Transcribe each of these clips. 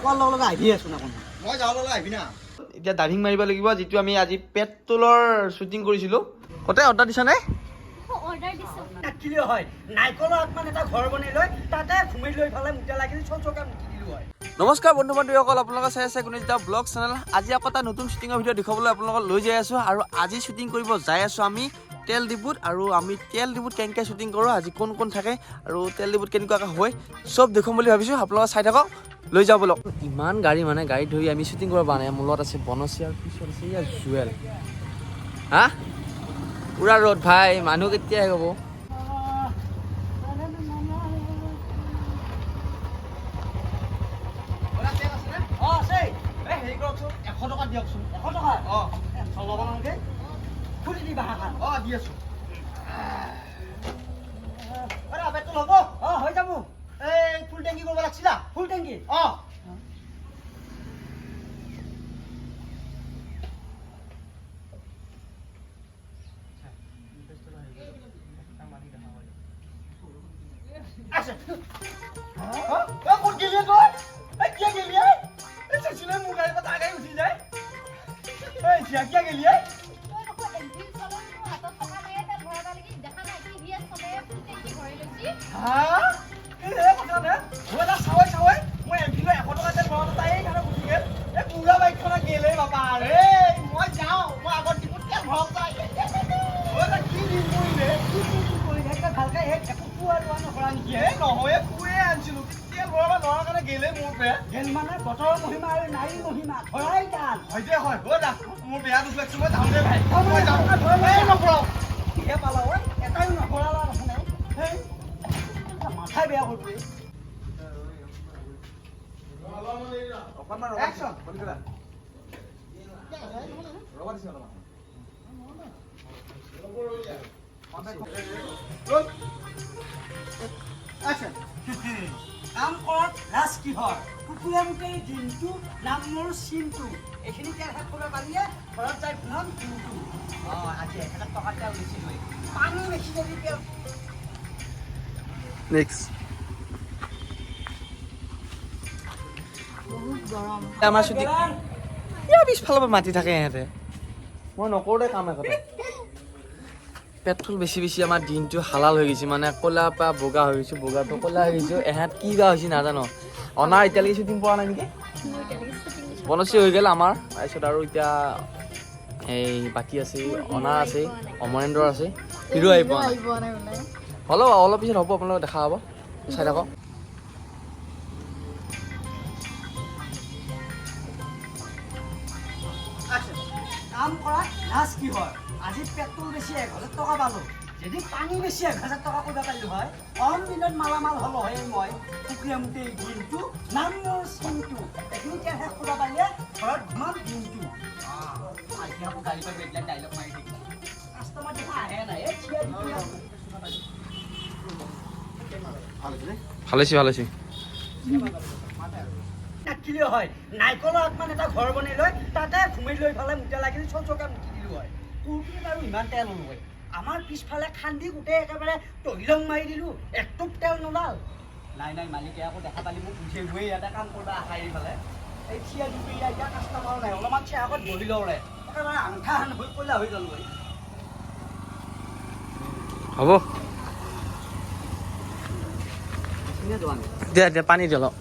মানুহ লগে আহি আছো না মই যাওঁ লগে আহিবি না এতিয়া ডাইভিং মাৰিব লাগিব যিটো আমি আজি পেট্ৰলৰ শ্বুটিং কৰিছিলোঁ কতে অৰ্ডাৰ দিছা নে অৰ্ডাৰ দিছো কিলিও হয় নাইকলৰ আত্মান এটা ঘৰ বনাই লৈ তাতে ঘুমি লৈ ফালে মুটা লাগিল চৌচকা মুটি দিলো হয় নমস্কাৰ বন্ধু বান্ধৱীসকল আপোনালোকে চাই আছে গুণিতা ব্লগ চেনেল আজি আকৌ এটা নতুন শ্বুটিঙৰ ভিডিঅ' দেখুৱাবলৈ আপোনালোকক লৈ যাই আছোঁ আৰু আজি শ্বুটিং কৰিব যাই আছোঁ আমি তেল ডিপুত আৰু আমি তেল ডিপুত কেনেকৈ শ্বুটিং কৰোঁ আজি কোন কোন থাকে আৰু তেল ডিপুত কেনেকুৱাকৈ হয় চব দেখুৱাম বুলি ভাবিছোঁ আপোনালোকে চাই থাকক লৈ যাওঁ বলক ইমান গাড়ী মানে গাড়ী ধৰি আমি শ্বুটিং কৰিব পৰা নাই মোৰ লগত আছে বনচী আৰু পিছত আছে ইয়াৰ জুৱেল হা পুৰা ৰ'দ ভাই মানুহ কেতিয়া হ'ব দিয়কচোন 100 টকা চলাব নালাগে খুলি দিবা হাত দি আছো আরে আবে তো লব হৈ যাব এই ফুল ট্যাঙ্কি করব লাগছিলা ফুল ট্যাঙ্কি আচ্ছা কোন গেলিয়ে তো এই কি গেলিয়ে এই সেশনে মুগাই পা আগাই উঠি যায় এই জিয়া কি গেলিয়ে মানে বতৰৰ মহিমা আৰু নাৰীৰ মহিমা ধৰাই গান হয়তে হয় মোৰ বেয়া দুখ লাগিছে মই যাওঁগে ভাই মই যাওঁ নপৰাও কিহে পালা ঐ এটাও নপৰালা নহয় হেই মাথাই বেয়া হ'ল ৰে অকণমান একচন বলিলা ৰবা দিছ একচন কাম কৰক ৰাজ কিহৰ কুকুৰে মুখে দিনটো নাম মোৰ চিনটো এইখিনি তেল শেষ কৰিব পাৰিলে ঘৰত যাই পুনৰ দিনটো আজি 1000 টকা তেল বেছিলৈ পানী বেছি যদি তেল নেক্সট বহুত গৰম আমাৰ শ্বুটিং ইয়াৰ পিছফালৰ পৰা মাতি থাকে ইহঁতে মই নকৰোঁ দে কাম একতে পেট্ৰল বেছি বেছি আমাৰ দিনটো হালাল হৈ গৈছে মানে ক'লাৰ পৰা বগা হৈ গৈছোঁ বগাটো ক'লা হৈ গৈছোঁ এহেঁত কি বা হৈছে নাজানো অনাৰ এতিয়ালৈকে শ্বুটিং পোৱা নাই নেকি বনচী হৈ গ'ল আমাৰ তাৰপিছত আৰু এতিয়া এই বাকী আছে অনাৰ আছে অমৰেন্দ্ৰ আছে হিৰো আহি পোৱা নাই হ'লেও অলপ পিছত হ'ব আপোনালোকে দেখা হ'ব চাই থাকক কাম কৰা লাজ কি হয় আজি পেট্ৰল বেছি 1000 টকা পালো যদি পানী বেছি 1000 টকা কৰিব পাৰিলো হয় কম দিনত মালামাল হ'ল হয় মই কুকুৰে মুখে দিনটো নাম মোৰ চিনটো এইখিনি তেল শেষ কৰিব পাৰিলে ঘৰত ঘুমাম দিনটো আজি আকৌ গাড়ী পৰা বেটলাইট ডাইলগ মাৰি থাকিম কাষ্টমাৰ দেখা আহে নাই চিয়া ভাল হৈছে কিলিও হয় নাইকলৰ আত্মান এটা ঘৰ বনাই লৈ তাতে ঘুমি লৈ ফালে মুটা লাগিল চৌচকা মুটি দিলো হয় কুকুৰত আৰু ইমান তেল নলয় আমাৰ পিছফালে খান্দি গোটেই একেবাৰে তহিলং মাৰি দিলো একটুপ তেল নোলাল নাই মালিকে আকৌ দেখা পালি মোক উঠি গৈ ইয়াতে কাম কৰিব আশাই ফালে এই চিয়া দুপৰীয়া এতিয়া কাষ্টমাৰ নাই অলপমান চিয়া আগত বহি লওঁ ৰে একেবাৰে আংঠা হৈ ক'লা হৈ গ'ল হ'ব দিয়া পানী দিয় অলপ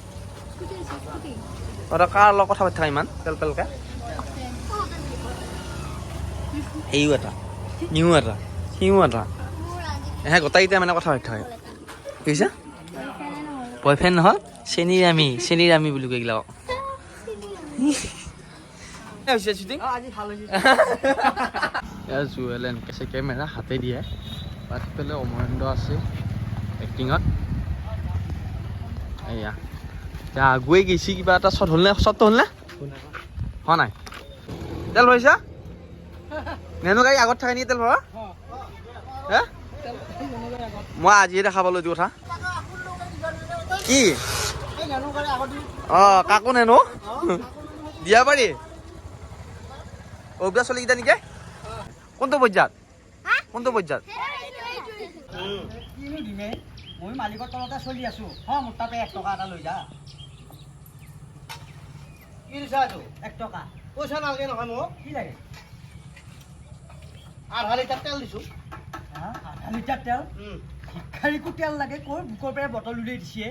কাৰ লগত কথা পাতি থকা ইমান পেলকে এইও এটা নিউ এটা সিও এটা এহে গোটাইকেইটা মানে কথা পাতি থাকে কি কৈছা বয়ফ্ৰেণ্ড নহ'ল চেনীৰ আমি বুলি কৈ গিলাক জুৱেল এনকে আছে কেমেৰা হাতে দিয়ে পাছফালে অমৰেন্দ্ৰ আছে এক্টিঙত এয়া এতিয়া আগুৱাই গৈছে কিবা এটা শ্বট হ'লনে হোৱা নাই তেল ভৰাইছা নেনু গাড়ী আগত থাকে নেকি তেল ভৰা হে মই আজিয়ে দেখা পালোঁ এইটো কথা কি কাকো নেনো দিয়া পাৰি অভ্যাস চলিকেইটা নেকি কোনটো পৰ্যায়ত মই মালিকৰ তলতে চলি আছো মোৰ তাতে 1 টকা এটা লৈ যা কি দিছা এইটো 1 টকা পইচা নালাগে নহয় মোক কি লাগে 1/2 লিটাৰ তেল দিছোঁ হা 1/2 লিটাৰ তেল ভিক্ষাৰীকো তেল লাগে ক'ৰ বুকৰ পৰা বটল উলিয়াই দিছে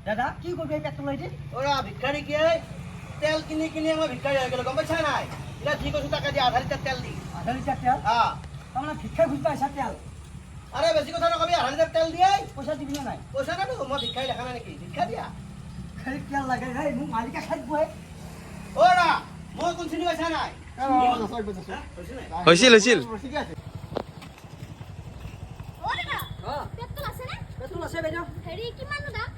দাদা কি কৰিবি পেট্ৰল দি অৰা ভিক্ষাৰী কি তেল কিনি কিনি মই ভিক্ষাৰী হৈ গ'লো গম পাইছা নাই এতিয়া যি কৈছোঁ তাকে দি 1/2 লিটাৰ তেল দি 1/2 লিটাৰ তেল তাৰমানে ভিক্ষা খুজি পাইছা তেল আৰে বেছি কথা নকবি 1/2 লিটাৰ তেল দিয়ে পইচা দিবি নে নাই পইচা নাতো মই ভিক্ষাৰী দেখা নাই নেকি ভিক্ষা দিয়া ভিক্ষাৰীক তেল লাগে হে মোক মালিকে খাই দিবই অৰা মই কোন চিনি পাইছা নাই হৈছিল অ দাদা অ পেট্ৰল আছে নে পেট্ৰল আছে বাইদেউ হেৰি কিমান দাম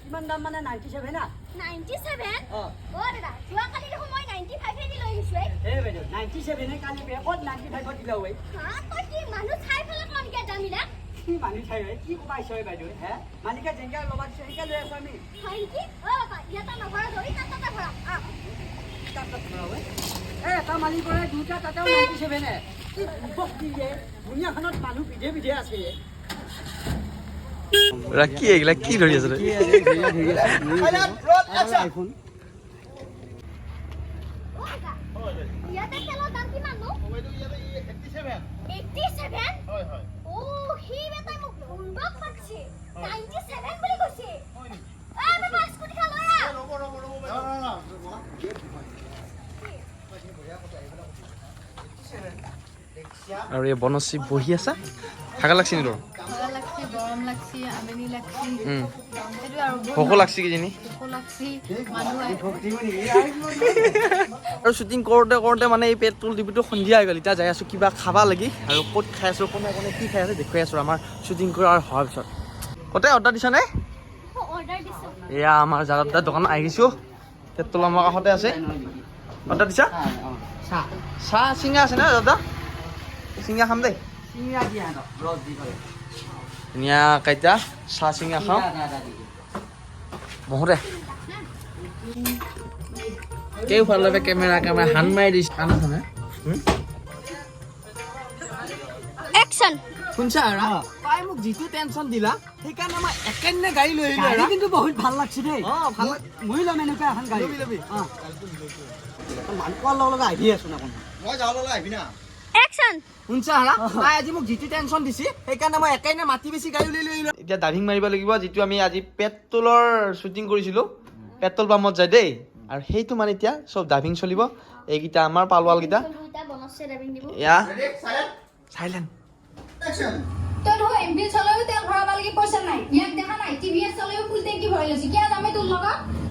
কিমান দাম মানে 97 না 97 অ অ দাদা যোৱাকালি দেখোন মই 95 দি লৈ আহিছো হে বাইদেউ 97 নে কালি বেকত 95 দিলা ঐ হা তই কি মানুহ চাই ফেলে কোনকে দামিলা কি মানি চাই ঐ কি কমাইছ ঐ বাইদেউ হে মালিকে যেনকা লবা দিছে সেইকা লৈ আছো আমি হয় নেকি অ বাবা ইয়াতে নভৰা ধৰি তাতে ভৰা এটা মালিকৰে দুটা তাতেও 97 নে কি বক্তি যে দুনিয়াখনত মানুহ বিধে বিধে আছে কি এইগিলা কি ধৰি আছে আইফোন অ দাদা ইয়াতে তেলৰ দাম কিমান নো 87 হয় ও হি বেটাই মোক উন্দক পাচ্ছে 97 বুলি কৈছে এ বাবা স্কুটি খা লয়া আৰু এই বনশ্ৰী বহি আছা থাকা লাগছি নি তোৰ ভাগৰ লাগছি গৰম লাগছি আবেলি লাগছি সেইটো আৰু ভোক লাগছি কিজানি ভোক লাগছি মানুহ আৰু শ্বুটিং কৰোঁতে মানে এই পেট্ৰল ডিপুটো সন্ধিয়া হৈ গ'ল এতিয়া যাই আছোঁ কিবা খাবা লাগি আৰু ক'ত খাই আছোঁ কোনে কি খাই আছে দেখুৱাই আছোঁ আমাৰ শ্বুটিং কৰাৰ হোৱাৰ পিছত ক'তে অৰ্ডাৰ দিছা নে অৰ্ডাৰ দিছো এয়া আমাৰ জাগাত দোকানত আহিছোঁ পেট্ৰল আমাৰ কাষতে আছে অৰ্ডাৰ দিছা চাহ চিঙা আছে না দাদা চিঙা খাম দেই চিঙিয়া দিয়া ৰস দি কৰে ধুনীয়া কাইটা চাহ চিঙা খাওঁ বহুতে কেওফালে কেমেৰা হান মাৰি দিছে আনাথানে একচন শুনছা আৰু তাই মোক যিটো টেনশ্যন দিলা সেইকাৰণে মই একেদিনে গাড়ী লৈ আহিলোঁ গাড়ী কিন্তু বহুত ভাল লাগছে দেই ভাল মই ল'ম এনেকুৱা এখন গাড়ী ল'বি মানুহ পোৱাৰ লগে লগে আহি আছো না মই যাবলৈ আহিবি না একচন শুনছা হাৰা তাই আজি মোক যিটো টেনশ্যন দিছে সেইকাৰণে মই একেদিনে মাটি বেছি গাড়ী লৈ আহিলোঁ এতিয়া ডাইভিং মাৰিব লাগিব যিটো আমি আজি পেট্ৰলৰ শ্বুটিং কৰিছিলোঁ পেট্ৰল পাম্পত যায় দেই আৰু সেইটো মানে এতিয়া চব ডাইভিং চলিব এইকেইটা আমাৰ পালৱালকেইটা বনছে ড্ৰাইভিং দিব এয়া চাইলেণ্ট তই ধৰ এমপি চলায়ো তেল ভৰাব লাগি পইচা নাই ইয়াক দেখা নাই টিভিএছ চলায়ো ফুল টেংকি ভৰাই লৈছে কিয় যামে তোৰ লগত